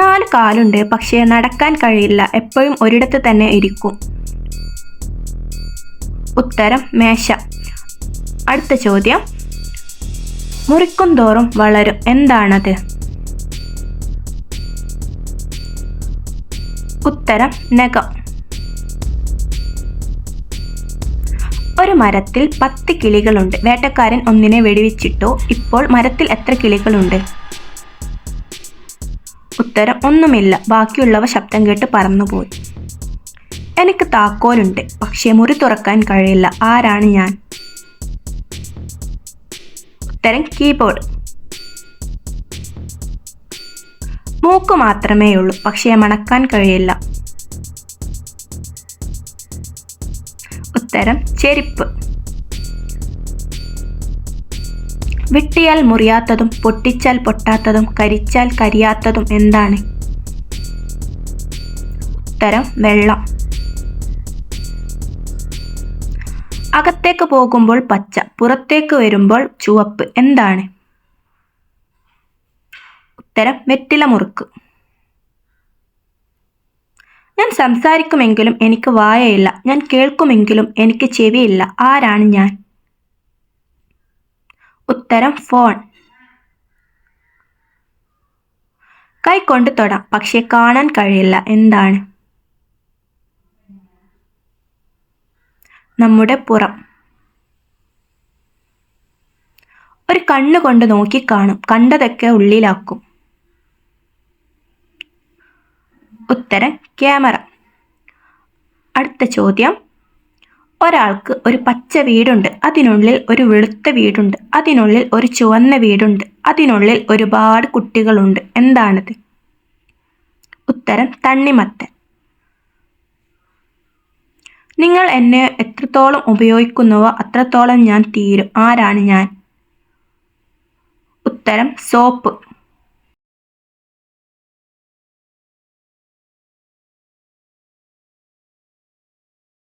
4 കാലുണ്ട്, പക്ഷേ നടക്കാൻ കഴിയില്ല, എപ്പോഴും ഒരിടത്ത് തന്നെ ഇരിക്കും. ഉത്തരം മേശ. അടുത്ത ചോദ്യം, മുറിക്കും തോറും വളരും, എന്താണത്? ഉത്തരം നഖം. ഒരു മരത്തിൽ 10 കിളികളുണ്ട്. വേട്ടക്കാരൻ ഒന്നിനെ വെടിവെച്ചിട്ടു. ഇപ്പോൾ മരത്തിൽ എത്ര കിളികളുണ്ട്? ഉത്തരം ഒന്നുമില്ല. ബാക്കിയുള്ളവ ശബ്ദം കേട്ട് പറന്നുപോയി. എനിക്ക് താക്കോലുണ്ട്, പക്ഷേ മുറി തുറക്കാൻ കഴിയില്ല, ആരാണ് ഞാൻ? ഉത്തരം കീബോർഡ്. മൂക്ക് മാത്രമേയുള്ളൂ, പക്ഷേ മണക്കാൻ കഴിയില്ല. ഉത്തരം ചെരിപ്പ്. വെട്ടിയാൽ മുറിയാത്തതും പൊട്ടിച്ചാൽ പൊട്ടാത്തതും കരിച്ചാൽ കരിയാത്തതും എന്താണ്? ഉത്തരം വെള്ളം. അകത്തേക്ക് പോകുമ്പോൾ പച്ച, പുറത്തേക്ക് വരുമ്പോൾ ചുവപ്പ്, എന്താണ്? ഉത്തരം വെറ്റില മുറുക്ക്. ഞാൻ സംസാരിക്കുമെങ്കിലും എനിക്ക് വായയില്ല, ഞാൻ കേൾക്കുമെങ്കിലും എനിക്ക് ചെവിയില്ല, ആരാണ് ഞാൻ? ഉത്തരം ഫോൺ. കൈകൊണ്ട് തൊടാം, പക്ഷേ കാണാൻ കഴിയില്ല, എന്താണ്? നമ്മുടെ പുറം. ഒരു കണ്ണുകൊണ്ട് നോക്കി കാണും, കണ്ടതൊക്കെ ഉള്ളിലാക്കും. ഉത്തരം ക്യാമറ. അടുത്ത ചോദ്യം, ഒരാൾക്ക് ഒരു പച്ച വീടുണ്ട്, അതിനുള്ളിൽ ഒരു വെളുത്ത വീടുണ്ട്, അതിനുള്ളിൽ ഒരു ചുവന്ന വീടുണ്ട്, അതിനുള്ളിൽ ഒരുപാട് കുട്ടികളുണ്ട്, എന്താണത്? ഉത്തരം തണ്ണിമത്തൻ. നിങ്ങൾ എന്നെ എത്രത്തോളം ഉപയോഗിക്കുന്നുവോ അത്രത്തോളം ഞാൻ തീരും, ആരാണ് ഞാൻ? ഉത്തരം സോപ്പ്.